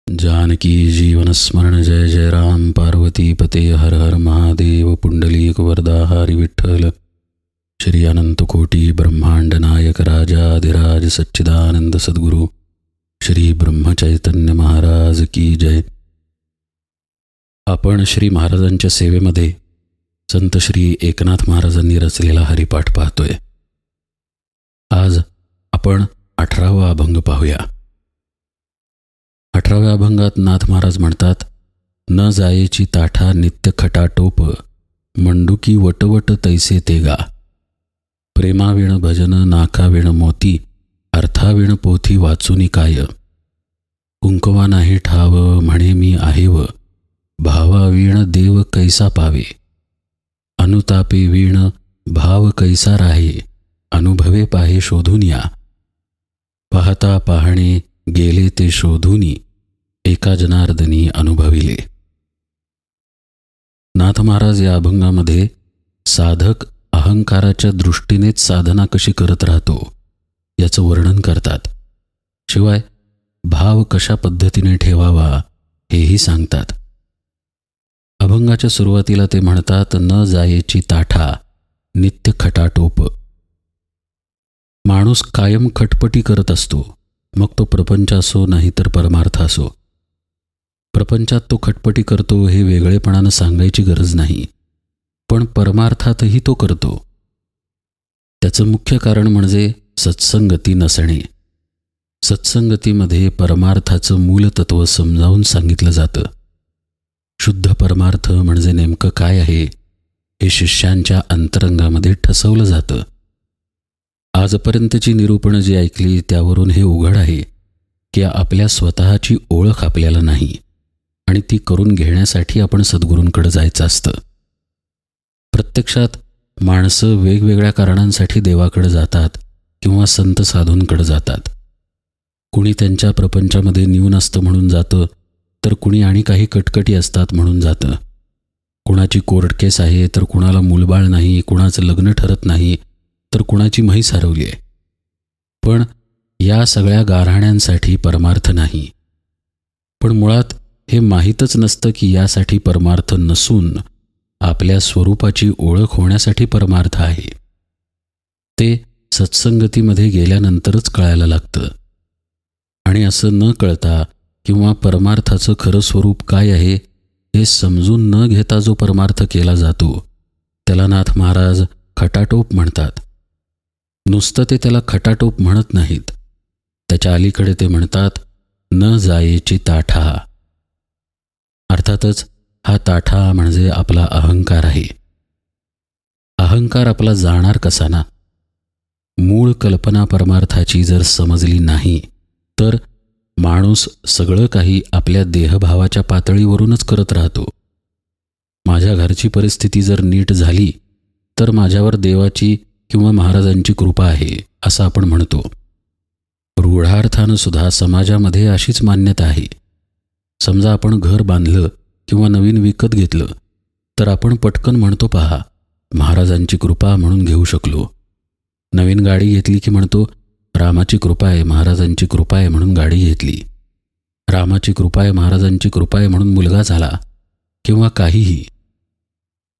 जानकी जीवन स्मरण जय जय राम पार्वती पते हर हर महादेव पुंडलीक वरदा हरि विठ्ठल श्री अनंत कोटी ब्रह्मांड नायक राजाधिराज सच्चिदानंद सद्गुरु श्री ब्रह्मचैतन्य महाराज की जय. आपण श्री महाराजांच्या सेवेमध्ये संत श्री एकनाथ महाराजांनी रचलेला हरिपाठ पाहतोय. आज आपण 18वा अभंग पाहूया. 18व्या अभंगात नाथ महाराज म्हणतात, न जायेची ताठा नित्य खटाटोप मंडुकी वटवट तैसे तेगा. प्रेमाविण भजन नाकाविण मोती अर्थाविण पोथी वाचुनी काय. कुंकवा नाही ठाव म्हणे मी आहेव भावाविण देव कैसा पावे. अनुतापे वीण भाव कैसा राहे अनुभवे पाहे शोधून या. पाहता पाहणे गेले ते शोधूनी एका जनार्दनी अनुभविले. नाथ महाराज या अभंगामध्ये साधक अहंकाराच्या दृष्टीनेच साधना कशी करत राहतो याचं वर्णन करतात. शिवाय भाव कशा पद्धतीने ठेवावा हेही सांगतात. अभंगाच्या सुरुवातीला ते म्हणतात, न जायेची ताठा नित्य खटाटोप. माणूस कायम खटपटी करत असतो, मग तो प्रपंच असो नाही तर परमार्थ असो. प्रपंचात तो खटपटी करतो हे वेगळेपणानं सांगायची गरज नाही, पण परमार्थातही तो करतो. त्याचं मुख्य कारण म्हणजे सत्संगती नसणे. सत्संगतीमध्ये परमार्थाचं मूलतत्व समजावून सांगितलं जातं. शुद्ध परमार्थ म्हणजे नेमकं काय आहे हे शिष्यांच्या अंतरंगामध्ये ठसवलं जातं. आजपर्यंतची निरूपणं जी ऐकली त्यावरून हे उघड आहे की आपल्या स्वतःची ओळख आपल्याला नाही आणि ती करून घेण्यासाठी आपण सद्गुरूंकडे जायचं असतं. प्रत्यक्षात माणसं वेगवेगळ्या कारणांसाठी देवाकडे जातात किंवा संत साधूंकडे जातात. कुणी त्यांच्या प्रपंचामध्ये न्यून असतं म्हणून जातं, तर कुणी आणि काही कटकटी असतात म्हणून जातं. कुणाची कोर्ट केस आहे तर कुणाला मूलबाळ नाही, कुणाचं लग्न ठरत नाही तर कुणाची म्हैस हरवली आहे. पण या सगळ्या गाऱ्हाण्यांसाठी परमार्थ नाही. पण मुळात हे माहीतच नसतं की यासाठी परमार्थ नसून आपल्या स्वरूपाची ओळख होण्यासाठी परमार्थ आहे. ते सत्संगतीमध्ये गेल्यानंतरच कळायला लागतं. आणि असं न कळता किंवा परमार्थाचं खरं स्वरूप काय आहे हे समजून न घेता जो परमार्थ केला जातो त्याला नाथ महाराज खटाटोप म्हणतात. नुसतं ते त्याला खटाटोप म्हणत नाहीत, त्याच्या अलीकडे ते म्हणतात, न जायेची ताठा. अर्थातच हा ताठा म्हणजे आपला अहंकार आहे. अहंकार आपला जाणार कसा ना? मूळ कल्पना परमार्थाची जर समजली नाही तर माणूस सगळं काही आपल्या देहभावाच्या पातळीवरूनच करत राहतो. माझ्या घरची परिस्थिती जर नीट झाली तर माझ्यावर देवाची किंवा महाराजांची कृपा आहे असं आपण म्हणतो. रूढार्थानं सुद्धा समाजामध्ये अशीच मान्यता आहे. समजा आपण घर बांधलं किंवा नवीन विकत घेतलं तर आपण पटकन म्हणतो, पहा महाराजांची कृपा म्हणून घेऊ शकलो. नवीन गाडी घेतली की म्हणतो, रामाची कृपा आहे महाराजांची कृपा आहे म्हणून गाडी घेतली. रामाची कृपा आहे महाराजांची कृपा आहे म्हणून मुलगा झाला किंवा काहीही.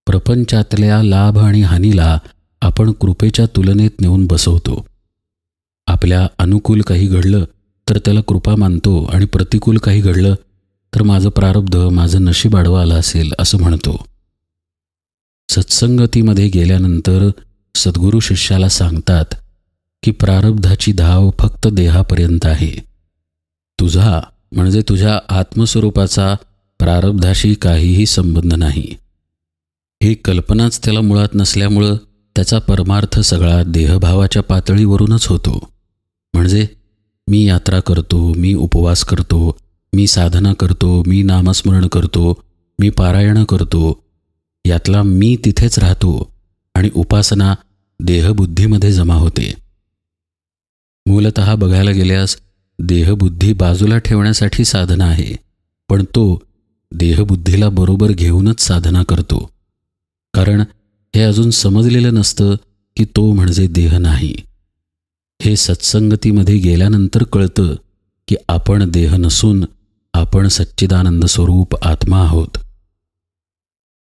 प्रपंचातल्या लाभ आणि हानीला आपण कृपेच्या तुलनेत नेऊन बसवतो. आपल्या अनुकूल काही घडलं तर त्याला कृपा मानतो आणि प्रतिकूल काही घडलं तर माझं प्रारब्ध, माझं नशीब आडवं आलं असेल असं म्हणतो. सत्संगतीमध्ये गेल्यानंतर सद्गुरू शिष्याला सांगतात की प्रारब्धाची धाव फक्त देहापर्यंत आहे. तुझा म्हणजे तुझ्या आत्मस्वरूपाचा प्रारब्धाशी काहीही संबंध नाही. ही कल्पनाच त्याला मुळात नसल्यामुळं त्याचा परमार्थ सगळा देहभावाच्या पातळीवरूनच होतो. म्हणजे मी यात्रा करतो, मी उपवास करतो, मी साधना करतो, मी नामस्मरण करतो, मी पारायण करतो, यातला मी तिथेच राहतो आणि उपासना देहबुद्धीमध्ये जमा होते. मूलतः बघायला गेल्यास देहबुद्धी बाजूला ठेवण्यासाठी साधना आहे, पण तो देहबुद्धीला बरोबर घेऊनच साधना करतो. कारण हे अजून समजलेलं नसतं की तो म्हणजे देह नाही. हे सत्संगतीमध्ये गेल्यानंतर कळतं की आपण देह नसून आपण सच्चिदानंद स्वरूप आत्मा आहोत.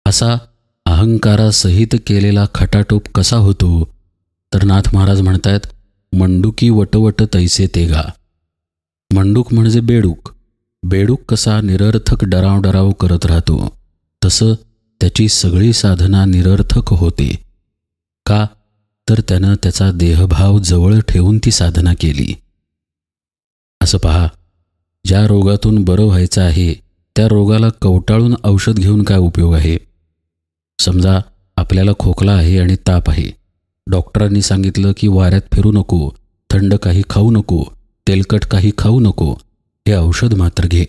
असा अहंकारासहित केलेला खटाटोप कसा होतो? तर नाथ महाराज म्हणतात, मंडुकी वटवट तैसे तेगा. मंडूक म्हणजे बेडूक. बेडूक कसा निरर्थक डराव करत राहतो, तसं त्याची सगळी साधना निरर्थक होते. का? तर त्यानं त्याचा देहभाव जवळ ठेवून ती साधना केली. असं पहा, ज्या रोगातून बरं व्हायचं आहे त्या रोगाला कवटाळून औषध घेऊन काय उपयोग आहे? समजा आपल्याला खोकला आहे आणि ताप आहे. डॉक्टरांनी सांगितलं की वाऱ्यात फिरू नको, थंड काही खाऊ नको, तेलकट काही खाऊ नको, हे औषध मात्र घे.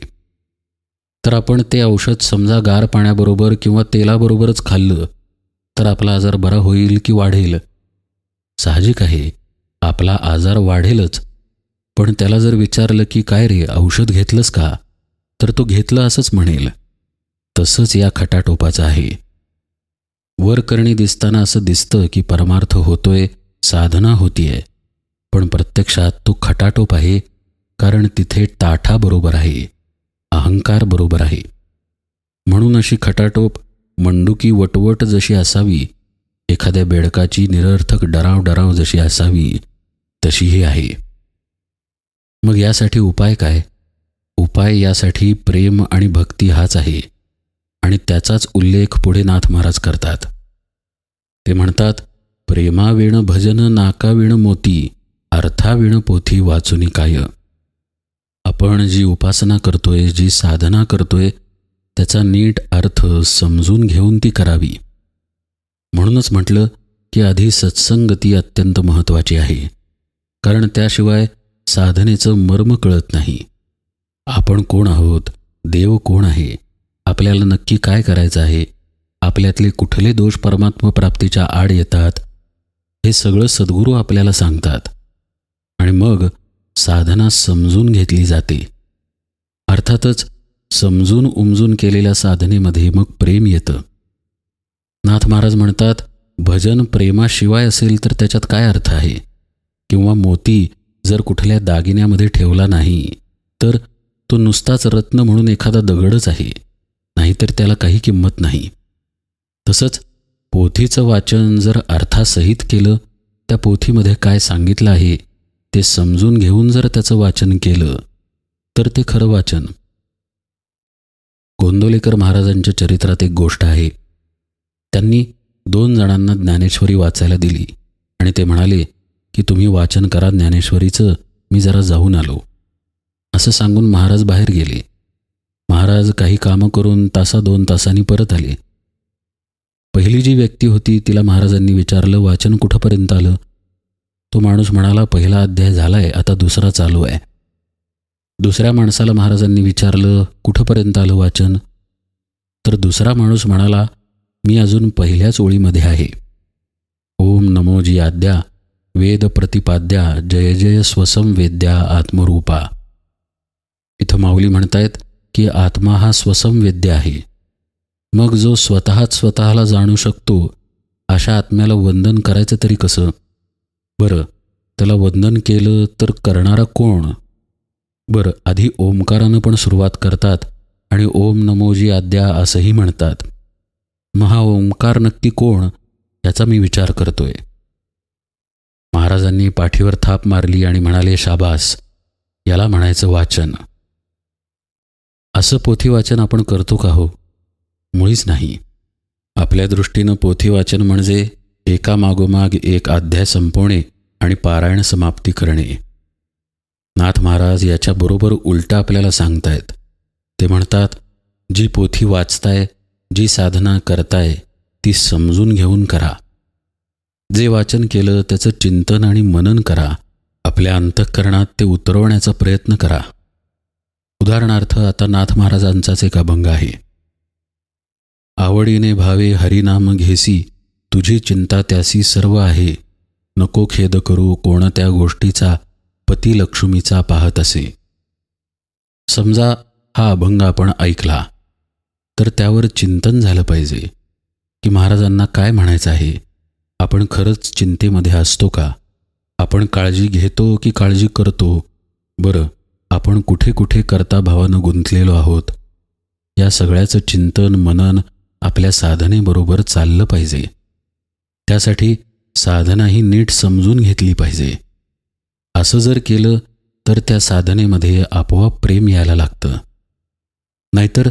तर आपण ते औषध समजा गार पाण्याबरोबर किंवा तेलाबरोबरच खाल्लं तर आपला आजार बरा होईल की वाढेल? साहजिक आहे, आपला आजार वाढेलच. पण त्याला जर विचारलं की काय रे, औषध घेतलंस का? तर तो घेतलं असंच म्हणेल. तसंच या खटाटोपाचं आहे. वरकरणी दिसताना असं दिसतं की परमार्थ होतोय, साधना होतीये, पण प्रत्यक्षात तो खटाटोप आहे. कारण तिथे ताठा बरोबर आहे, अहंकार बरोबर आहे. म्हणून अशी खटाटोप मंडुकी वटवट जशी असावी, एखाद्या बेडकाची निरर्थक डराव जशी असावी, तशीही आहे. मग यासाठी उपाय काय? उपाय यासाठी प्रेम आणि भक्ती हाच आहे. आणि त्याचाच उल्लेख पुढे नाथ महाराज करतात. ते म्हणतात, प्रेमाविण भजन नाकाविण मोती, अर्थाविण पोथी वाचुनी काय. आपण जी उपासना करतोय, जी साधना करतोय, त्याचा नीट अर्थ समजून घेऊन ती करावी. म्हणूनच म्हटलं की आधी सत्संगती अत्यंत महत्त्वाची आहे. कारण त्याशिवाय साधनेचं मर्म कळत नाही. आपण कोण आहोत, देव कोण आहे, आपल्याला नक्की काय करायचं आहे, आपल्यातले कुठले दोष परमात्म प्राप्तीच्या आड येतात, हे सगळं सद्गुरू आपल्याला सांगतात. आणि मग साधना समजून घेतली जाते. अर्थातच समजून उमजून केलेल्या साधनेमध्ये मग प्रेम येतं. नाथ महाराज म्हणतात, भजन प्रेमाशिवाय असेल तर त्याच्यात काय अर्थ आहे? किंवा मोती जर कुठल्या दागिन्यामध्ये ठेवला नाही तर तो नुसताच रत्न म्हणून एखादा दगडच आहे, नाहीतर त्याला काही किंमत नाही. तसंच पोथीचं वाचन जर अर्थासहित केलं, त्या पोथीमध्ये काय सांगितलं आहे ते समजून घेऊन जर त्याचं वाचन केलं तर ते खरं वाचन. गोंदवलेकर महाराजांच्या चरित्रात एक गोष्ट आहे. त्यांनी 2 जणांना ज्ञानेश्वरी वाचायला दिली आणि ते म्हणाले की तुम्ही वाचन करा ज्ञानेश्वरीचं, मी जरा जाऊन आलो. असं सांगून महाराज बाहेर गेले. महाराज काही कामं करून 1-2 तासांनी परत आले. पहिली जी व्यक्ती होती तिला महाराजांनी विचारलं, वाचन कुठंपर्यंत आलं? तो माणूस म्हणाला, पहिला अध्याय झालाय, आता दुसरा चालू आहे. दुसऱ्या माणसाला महाराजांनी विचारलं, कुठंपर्यंत आलं वाचन? तर दुसरा माणूस म्हणाला, मी अजून पहिल्याच ओळीमध्ये आहे. ओम नमो जी आद्या वेद प्रतिपाद्या जय जय स्वसं वेद्या आत्मरूपा. इथं माऊली म्हणतायत की आत्मा हा स्वसं वेद्य आहे. मग जो स्वतःला जाणू शकतो, अशा आत्म्याला वंदन करायचं तरी कसं? बरं, त्याला वंदन केलं तर करणारा कोण? बरं, आधी ओंकारानं पण सुरुवात करतात आणि ओम नमोजी आद्या असंही म्हणतात. मग हा ओंकार नक्की कोण, याचा मी विचार करतोय. महाराजांनी पाठीवर थाप मारली आणि म्हणाले, शाबास, याला म्हणायचं वाचन. असं पोथी वाचन आपण करतो का हो? मुळीच नाही. आपल्या दृष्टीनं पोथी वाचन म्हणजे एकामागोमाग एक अध्याय संपवणे आणि पारायण समाप्ती करणे. नाथ महाराज याच्याबरोबर उलटा आपल्याला सांगतायत. ते म्हणतात, जी पोथी वाचताय, जी साधना करताय, ती समजून घेऊन करा. जे वाचन केलं त्याचं चिंतन आणि मनन करा. आपल्या अंतःकरणात ते उतरवण्याचा प्रयत्न करा. उदाहरणार्थ आता नाथ महाराजांचाच एक अभंग आहे. आवडीने भावे हरिनाम घेसी, तुझी चिंता त्यासी सर्व आहे. नको खेद करू कोणत्या गोष्टीचा, पती लक्ष्मीचा पाहत असे. समजा हा अभंग आपण ऐकला तर त्यावर चिंतन झालं पाहिजे की महाराजांना काय म्हणायचं आहे. आपण खरंच चिंतेमध्ये असतो का? आपण काळजी घेतो की काळजी करतो? बरं, आपण कुठे कुठे कर्ता भावानं गुंतलेलो आहोत, या सगळ्याचं चिंतन मनन आपल्या साधनेबरोबर चाललं पाहिजे. त्यासाठी साधना ही नीट समजून घेतली पाहिजे. असं जर केलं तर त्या साधनेमध्ये आपोआप प्रेम यायला लागतं. नाहीतर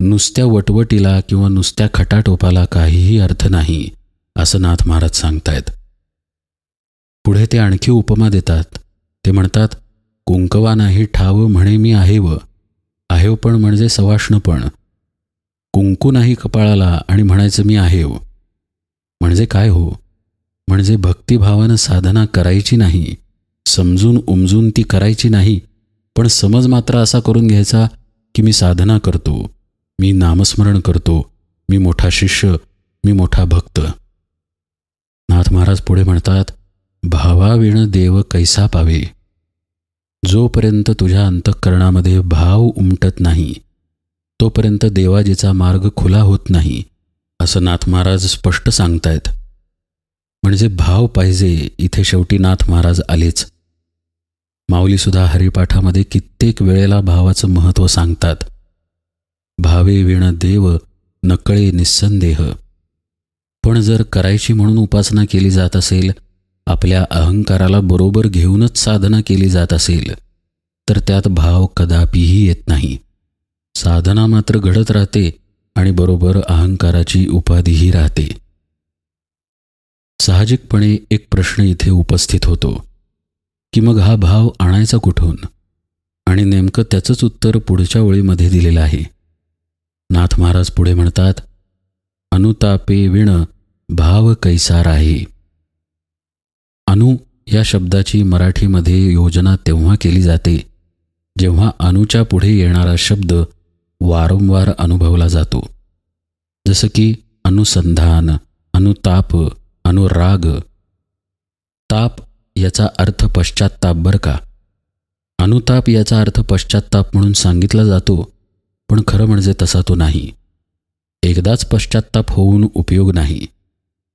नुसत्या वटवटीला किंवा नुसत्या खटाटोपाला काहीही अर्थ नाही, असं नाथ महाराज सांगतायत. पुढे ते आणखी उपमा देतात. ते म्हणतात, कुंकवा नाही ठाव म्हणे मी आहेव, आहेवपण म्हणजे सवाष्णपण. कुंकू नाही कपाळाला आणि म्हणायचं मी आहेव, म्हणजे काय हो? म्हणजे भक्तिभावानं साधना करायची नाही, समजून उमजून ती करायची नाही, पण समज मात्र असा करून घ्यायचा की मी साधना करतो, मी नामस्मरण करतो, मी मोठा शिष्य, मी मोठा भक्त. नाथ महाराज पुढे म्हणतात, भावाविण देव कैसा पावे. जोपर्यंत तुझ्या अंतःकरणामध्ये भाव उमटत नाही तोपर्यंत देवाजीचा मार्ग खुला होत नाही, असं नाथ महाराज स्पष्ट सांगतायत. म्हणजे भाव पाहिजे. इथे शेवटी नाथ महाराज आलेच. माऊलीसुद्धा हरिपाठामध्ये कित्येक वेळेला भावाचं महत्त्व सांगतात. भावे विण देव नकळे निस्संदेह. पण जर करायची म्हणून उपासना केली जात असेल, आपल्या अहंकाराला बरोबर घेऊनच साधना केली जात असेल, तर त्यात भाव कदापिही येत नाही. साधना मात्र घडत राहते आणि बरोबर अहंकाराची उपाधीही राहते. साहजिकपणे एक प्रश्न इथे उपस्थित होतो की मग हा भाव आणायचा कुठून? आणि नेमकं त्याचंच उत्तर पुढच्या ओळीमध्ये दिलेलं आहे. नाथ महाराज पुढे म्हणतात, अनुतापे विण भाव कैसा राहे. अनु या शब्दाची मराठीमध्ये योजना तेव्हा केली जाते जेव्हा अनुच्या पुढे येणारा शब्द वारंवार अनुभवला जातो. जसं की अनुसंधान, अनुताप, अनुराग. ताप याचा अर्थ पश्चात्ताप बरं का. अनुताप याचा अर्थ पश्चात्ताप म्हणून सांगितला जातो, पण खरं म्हणजे तसा तो नाही. एकदाच पश्चात्ताप होऊन उपयोग नाही.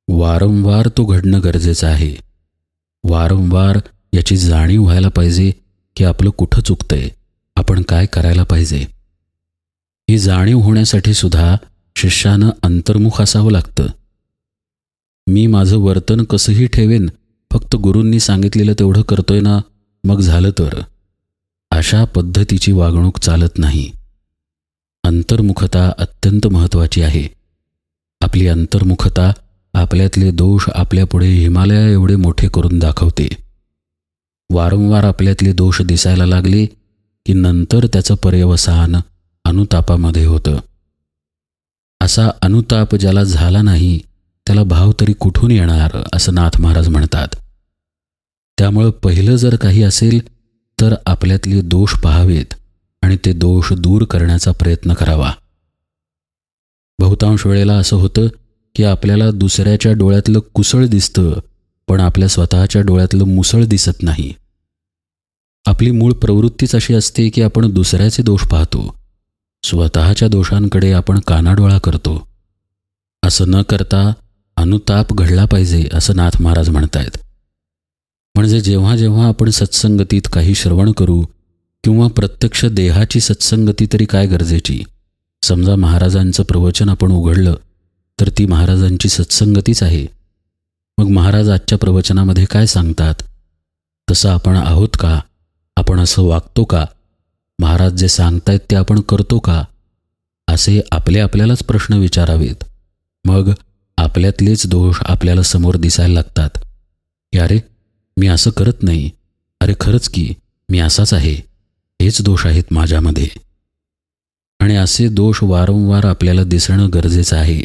वारंवार तो घडणं गरजेचं आहे. वारंवार याची जाणीव व्हायला पाहिजे की आपलं कुठं चुकतंय, आपण काय करायला पाहिजे. ही जाणीव होण्यासाठी सुद्धा शिष्यानं अंतर्मुख असावं लागतं. मी माझं वर्तन कसंही ठेवेन, फक्त गुरूंनी सांगितलेलं तेवढं करतोय ना, मग झालं तर. अशा पद्धतीची वागणूक चालत नाही. अंतर्मुखता अत्यंत महत्त्वाची आहे. आपली अंतर्मुखता आपल्यातले दोष आपल्यापुढे हिमालया एवढे मोठे करून दाखवते. वारंवार आपल्यातले दोष दिसायला लागले की नंतर त्याचं पर्यवसान अनुतापामध्ये होतं. असा अनुताप ज्याला झाला नाही त्याला भाव तरी कुठून येणार, असं नाथ महाराज म्हणतात. त्यामुळं पहिलं जर काही असेल तर आपल्यातले दोष पाहावेत आणि ते दोष दूर करण्याचा प्रयत्न करावा. बहुतांश वेळेला असं होतं की आपल्याला दुसऱ्याच्या डोळ्यातलं कुसळ दिसतं, पण आपल्या स्वतःच्या डोळ्यातलं मुसळ दिसत नाही. आपली मूळ प्रवृत्तीच अशी असते की आपण दुसऱ्याचे दोष पाहतो, स्वतःच्या दोषांकडे आपण कानाडोळा करतो. असं न करता अनुताप घडला पाहिजे, असं नाथ महाराज म्हणतायत. म्हणजे जेव्हा जेव्हा आपण सत्संगतीत काही श्रवण करू किंवा प्रत्यक्ष देहाची सत्संगती तरी काय गरजेची. समजा महाराजांचं प्रवचन आपण उघडलं तर ती महाराजांची सत्संगतीच आहे. मग महाराज आजच्या प्रवचनामध्ये काय सांगतात, तसं आपण आहोत का? आपण असं वागतो का? महाराज जे सांगतायत ते आपण करतो का? असे आपल्यालाच प्रश्न विचारावेत. मग आपल्यातलेच दोष आपल्याला समोर दिसायला लागतात की अरे मी असं करत नाही, अरे खरंच की मी असाच आहे, हेच दोष आहेत माझ्यामध्ये. आणि असे दोष वारंवार आपल्याला दिसणं गरजेचं आहे.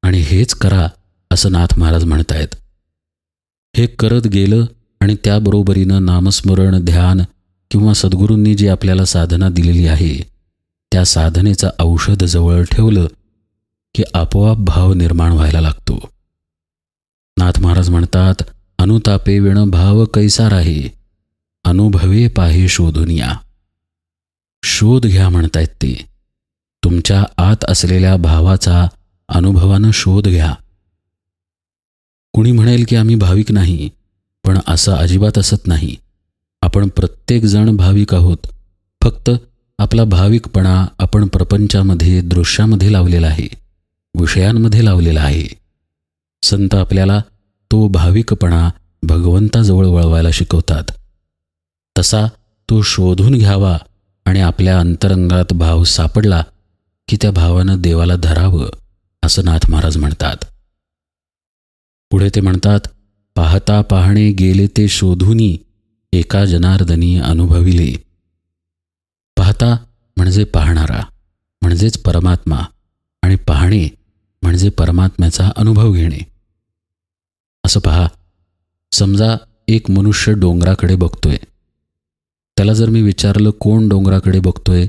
आणि हेच करा असं नाथ महाराज म्हणतायत. हे करत गेलं आणि त्याबरोबरीनं नामस्मरण, ध्यान किंवा सद्गुरूंनी जी आपल्याला साधना दिलेली आहे त्या साधनेचं औषध जवळ ठेवलं की आपोआप भाव निर्माण व्हायला लागतो. नाथ महाराज म्हणतात, अनुतापे विण भाव कैसा राहे, अनुभवे पाहे शोधून या. शोध घ्या म्हणतायत ते. तुमच्या आत असलेल्या भावाचा अनुभवानं शोध घ्या. कुणी म्हणेल की आम्ही भाविक नाही, पण असं अजिबात असत नाही. आपण प्रत्येकजण भाविक आहोत. फक्त आपला भाविकपणा आपण प्रपंचामध्ये, दृश्यामध्ये लावलेला आहे, विषयांमध्ये लावलेला आहे. संत आपल्याला तो भाविकपणा भगवंताजवळ वळवायला शिकवतात. तसा तो शोधून घ्यावा आणि आपल्या अंतरंगात भाव सापडला की त्या भावानं देवाला धरावं, असं नाथ महाराज म्हणतात. पुढे ते म्हणतात, पाहता पाहणे गेले ते शोधूनी, एका जनार्दनी अनुभविले. पाहता म्हणजे पाहणारा, म्हणजेच परमात्मा, आणि पाहणे म्हणजे परमात्म्याचा अनुभव घेणे. असं पहा, समजा एक मनुष्य डोंगराकडे बघतोय. त्याला जर मी विचारलं कोण डोंगराकडे बघतोय,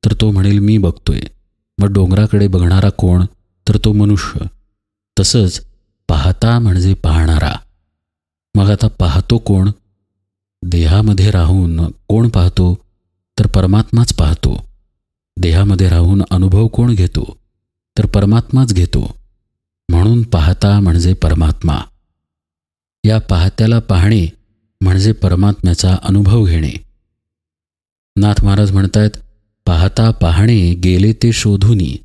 तर तो म्हणेल मी बघतोय. मग डोंगराकडे बघणारा कोण, तर तो मनुष्य. तसंच पाहता म्हणजे पाहणारा. मग आता पाहतो कोण? देहामध्ये राहून कोण पाहतो, तर परमात्माच पाहतो. देहामध्ये राहून अनुभव कोण घेतो, तर परमात्माच घेतो. म्हणून पाहता म्हणजे परमात्मा. या पाहत्याला पाहणे म्हणजे परमात्म्याचा अनुभव घेणे. नाथ महाराज म्हणतात, पाहता पाहणे गेले ते शोधूनी.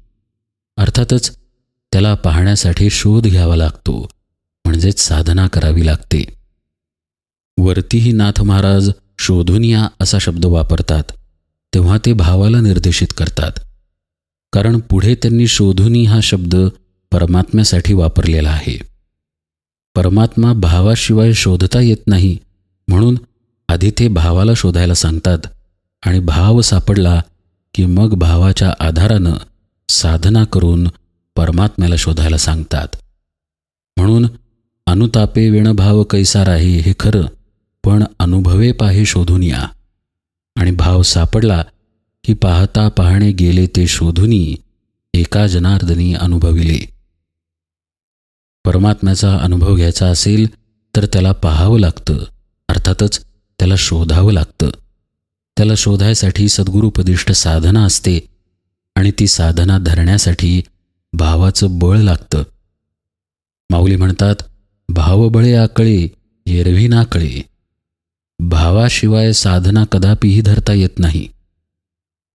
अर्थातच त्याला पाहण्यासाठी शोध घ्यावा लागतो, म्हणजेच साधना करावी लागते. वरतीही नाथ महाराज शोधूनिया असा शब्द वापरतात, तेव्हा ते भावाला निर्देशित करतात. कारण पुढे त्यांनी शोधूनी हा शब्द परमात्म्यासाठी वापरलेला आहे. परमात्मा भावाशिवाय शोधता येत नाही, म्हणून आधी ते भावाला शोधायला सांगतात, आणि भाव सापडला की मग भावाच्या आधारानं साधना करून परमात्म्याला शोधायला सांगतात. म्हणून अनुतापे विणभाव कैसा राही, हे खरं, पण अनुभवे पाहे शोधून या. आणि भाव सापडला की पाहता पाहणे गेले ते शोधूनी, एका जनार्दनी अनुभविले. परमात्म्याचा अनुभव घ्यायचा असेल तर त्याला पाहावं लागतं, अर्थातच त्याला शोधावं लागतं. त्याला शोधायसाठी सद्गुरुपदिष्ट साधना असते, आणि ती साधना धरण्यासाठी भावाचं बळ लागतं. माऊली म्हणतात, भावबळे आकळे एरवी ना कळे. भावाशिवाय साधना कदापिही धरता येत नाही.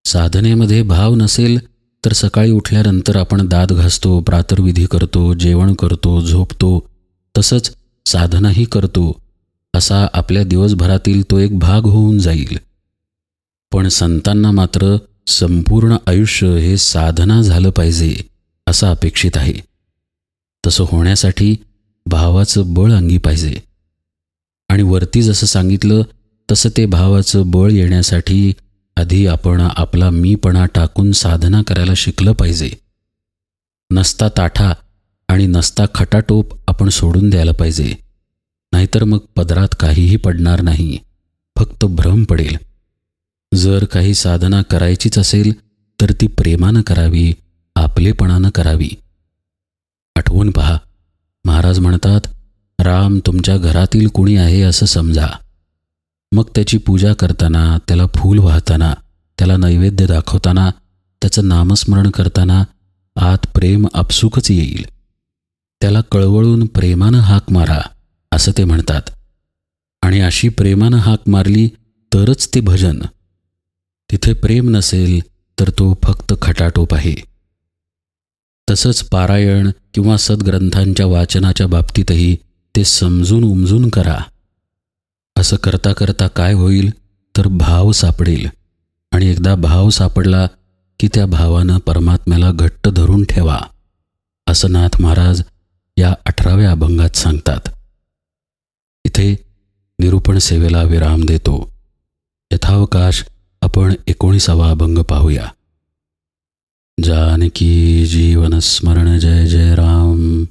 साधनेमध्ये भाव नसेल तर सकाळी उठल्यानंतर आपण दात घासतो, प्रातर्विधी करतो, जेवण करतो, झोपतो, तसंच साधनाही करतो. असा आपल्या दिवसभरातील तो एक भाग होऊन जाईल. पण संतांना मात्र संपूर्ण आयुष्य हे साधना झालं पाहिजे असं अपेक्षित आहे. तसं होण्यासाठी भावाचं बळ अंगी पाहिजे. आणि वरती जसं सांगितलं तसं ते भावाचं बळ येण्यासाठी आधी आपण आपला मीपणा टाकून साधना करायला शिकलं पाहिजे. नसता ताठा आणि नसता खटाटोप आपण सोडून द्यायला पाहिजे. नाहीतर मग पदरात काहीही पडणार नाही, फक्त भ्रम पडेल. जर काही साधना करायचीच असेल तर ती प्रेमानं करावी, आपलेपणानं करावी. आठवून पहा, महाराज म्हणतात, राम तुमच्या घरातील कुणी आहे असं समजा. मग त्याची पूजा करताना, त्याला फूल वाहताना, त्याला नैवेद्य दाखवताना, त्याचं नामस्मरण करताना आत प्रेम आपसुकच येईल. त्याला कळवळून प्रेमानं हाक मारा असं ते म्हणतात. आणि अशी प्रेमानं हाक मारली तरच ते भजन. तिथे प्रेम नसेल तर तो फक्त खटाटोप आहे. तसंच पारायण किंवा सद्ग्रंथांच्या वाचनाच्या बाबतीतही ते समजून उमजून करा. असं करता करता काय होईल तर भाव सापडेल. आणि एकदा भाव सापडला की त्या भावानं परमात्म्याला घट्ट धरून ठेवा, असं नाथ महाराज या 18व्या अभंगात सांगतात. इथे निरूपण सेवेला विराम देतो. यथावकाश आपण 19वा अभंग पाहूया. जानकी जीवन स्मरण जय जय राम.